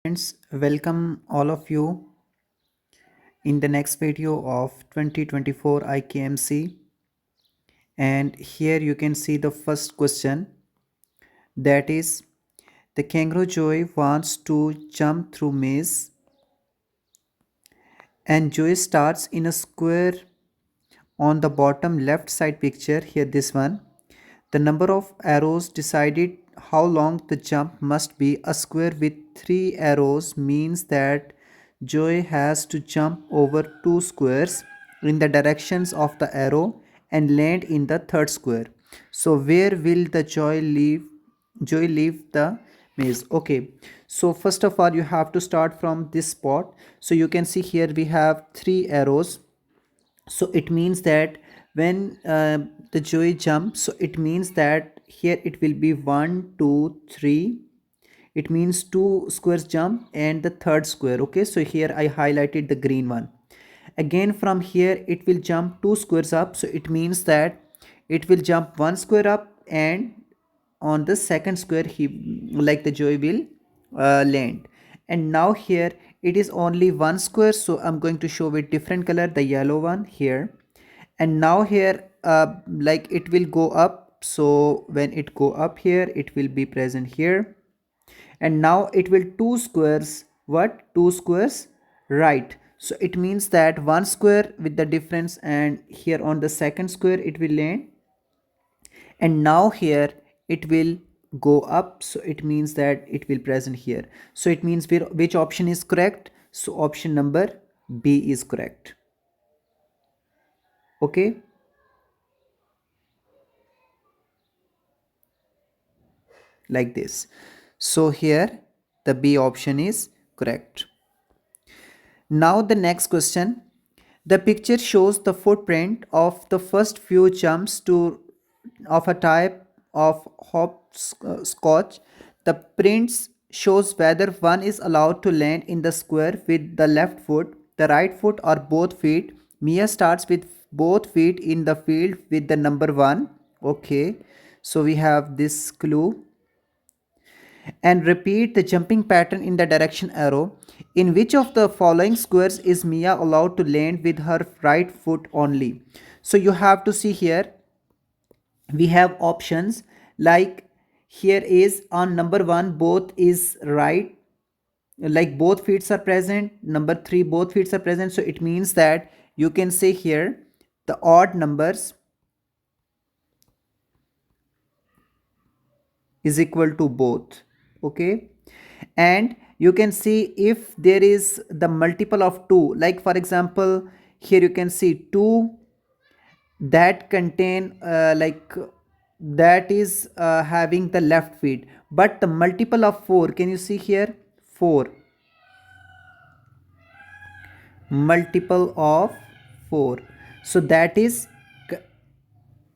Friends, welcome all of you in the next video of 2024 IKMC. And here you can see the first question, that is, the kangaroo Joy wants to jump through maze, and Joy starts in a square on the bottom left side picture. Here, this one, the number of arrows decided how long the jump must be. A square with 3 arrows means that Joy has to jump over 2 squares in the directions of the arrow and land in the third square. So where will the Joy leave the maze? Okay, so first of all you have to start from this spot. So you can see here we have 3 arrows, so it means that when the Joey jumps, so it means that here it will be 1 2 3. It means 2 squares jump and the third square. Okay, so here I highlighted the green one. Again from here it will jump 2 squares up, so it means that it will jump 1 square up, and on the second square he, like the Joey, will land. And now here it is only 1 square, so I'm going to show with different color, the yellow one here. And now here like it will go up, so when it go up here it will be present here. And now it will 2 squares, what, 2 squares right. So it means that 1 square with the difference, and here on the second square it will land. And now here it will go up, so it means that it will present here. So it means which option is correct? So option number B is correct. Okay, like this. So here the B option is correct. Now the next question. The picture shows the footprint of the first few jumps to of a type of hopscotch. The prints shows whether one is allowed to land in the square with the left foot, the right foot, or both feet. Mia starts with both feet in the field with the number 1. Okay, so we have this clue. And repeat the jumping pattern in the direction arrow. In which of the following squares is Mia allowed to land with her right foot only? So you have to see here, we have options like, here is on number 1 both is right, like both feet are present. Number 3 both feet are present, so it means that you can say here the odd numbers is equal to both. Okay, and you can see if there is the multiple of 2, like for example here you can see 2 that contain that is having the left feet, but the multiple of 4, can you see here, 4, multiple of 4, so that is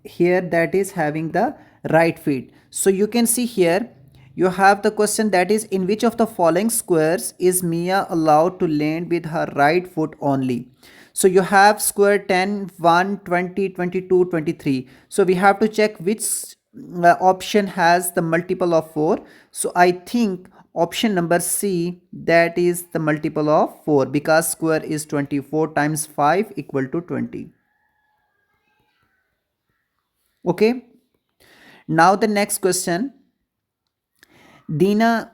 here that is having the right feet. So you can see here you have the question, that is, in which of the following squares is Mia allowed to land with her right foot only? So you have square 10, 1, 20, 22, 23. So we have to check which option has the multiple of 4. So I think option number C, that is the multiple of 4, because square is 24 times 5 equal to 20. Okay, now the next question. Dina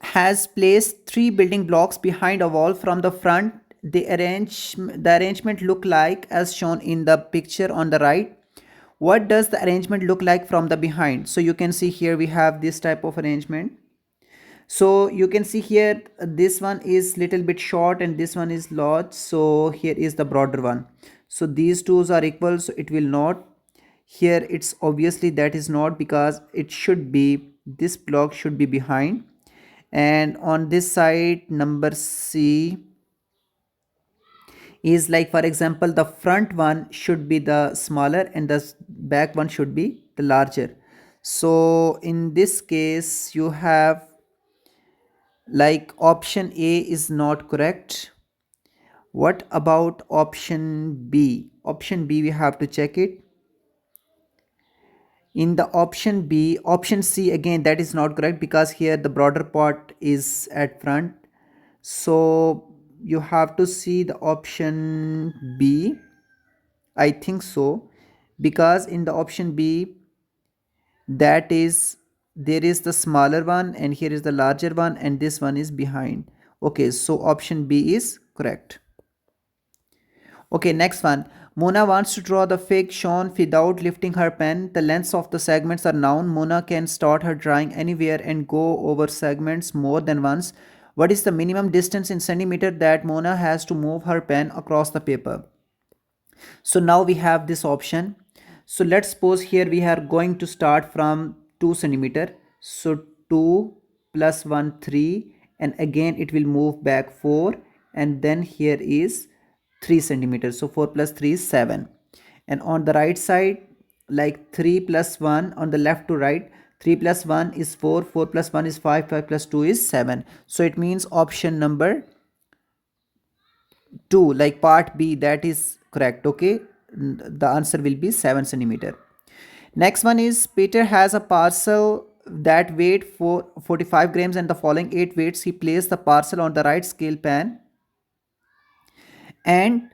has placed 3 building blocks behind a wall from the front. The arrangement look like as shown in the picture on the right. What does the arrangement look like from the behind? So you can see here we have this type of arrangement. So you can see here this one is little bit short and this one is large, so here is the broader one. So these two are equal, so it will not. Here it's obviously that is not, because it should be, this block should be behind. And on this side number C is, like for example the front one should be the smaller and the back one should be the larger. So in this case you have, like, option A is not correct. What about option B? Option B, we have to check it. In the option B, option C, again that is not correct because here the broader part is at front. So you have to see the option B, I think so, because in the option B, that is, there is the smaller one and here is the larger one and this one is behind. Okay, so option B is correct. Okay, next one. Mona wants to draw the fig shown without lifting her pen. The lengths of the segments are known. Mona can start her drawing anywhere and go over segments more than once. What is the minimum distance in centimeter that Mona has to move her pen across the paper? So now we have this option. So let's suppose here we are going to start from 2 centimeter. So 2 plus 1 3, and again it will move back 4, and then here is 3 centimeters. So 4 plus 3 is 7. And on the right side, like 3 plus 1 on the left to right, 3 plus 1 is 4, 4 plus 1 is 5, 5 plus 2 is 7. So it means option number 2, like part B, that is correct. Okay, the answer will be 7 centimeter. Next one is Peter has a parcel that weighed for 45 grams and the following 8 weights. He placed the parcel on the right scale pan, and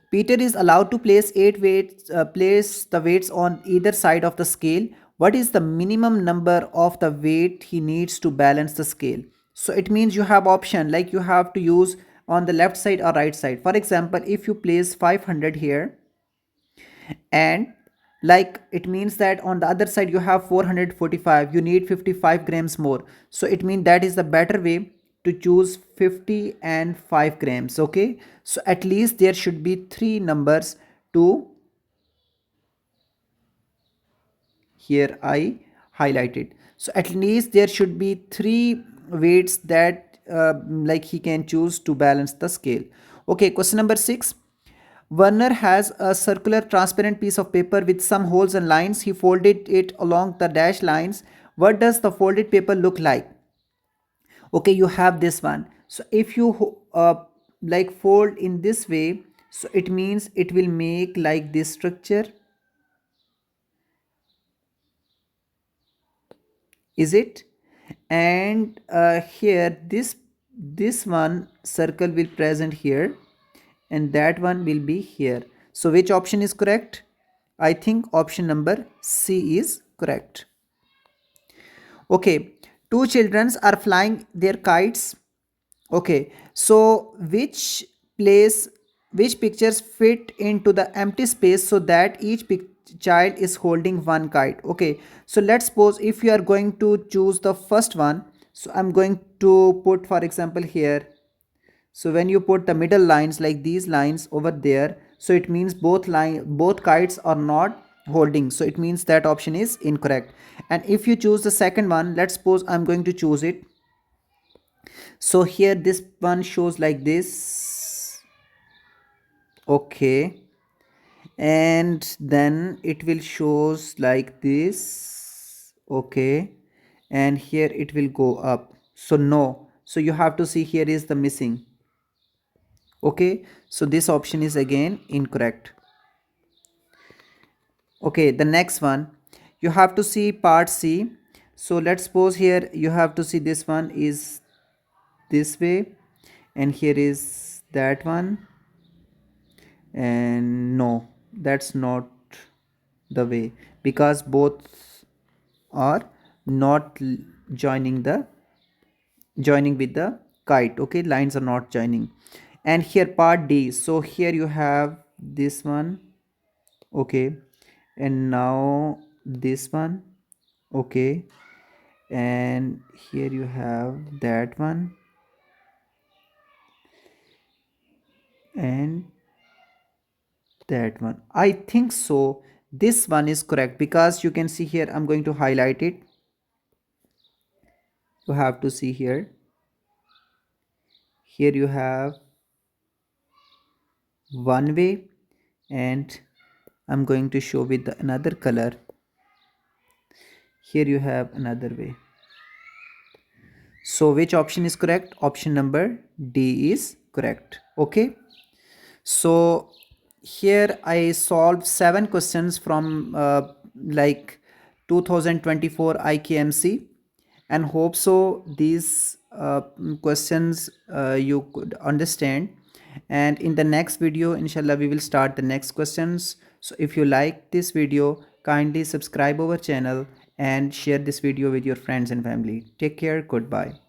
Peter is allowed to place 8 weights, place the weights on either side of the scale. What is the minimum number of the weight he needs to balance the scale? So it means you have option, like you have to use on the left side or right side. For example, if you place 500 here, and like it means that on the other side you have 445, you need 55 grams more. So it means that is the better way to choose 50 and 5 grams. Okay, so at least there should be three numbers to, here I highlighted, so at least there should be three weights that like he can choose to balance the scale. Okay, question number 6. Werner has a circular transparent piece of paper with some holes and lines. He folded it along the dashed lines. What does the folded paper look like? Okay, you have this one. So if you like fold in this way, so it means it will make like this structure. Is it? And here this one circle will present here and that one will be here. So which option is correct? I think option number C is correct. Okay, two children are flying their kites. Okay, so place which pictures fit into the empty space so that each child is holding one kite? Okay, so let's suppose if you are going to choose the first one, so I'm going to put for example here. So when you put the middle lines like these lines over there, so it means both kites are not holding, so it means that option is incorrect. And if you choose the second one, let's suppose I'm going to choose it. So here this one shows like this. Okay, and then it will shows like this. Okay, and here it will go up. So no, so you have to see here is the missing. Okay, so this option is again incorrect. Okay, the next one, you have to see part C. So let's suppose here you have to see this one is this way and here is that one, and no, that's not the way because both are not joining with the kite. Okay, lines are not joining. And here part D, so here you have this one. Okay, and now this one. Okay, and here you have that one, and that one. I think so this one is correct because you can see here, I'm going to highlight it. You have to see here you have one way, and I'm going to show with another color. Here you have another way. So which option is correct? Option number D is correct. Okay, so here I solved 7 questions from like 2024 IKMC, and hope so these questions you could understand. And in the next video, inshallah, we will start the next questions. So if you like this video, kindly subscribe our channel and share this video with your friends and family. Take care. Goodbye.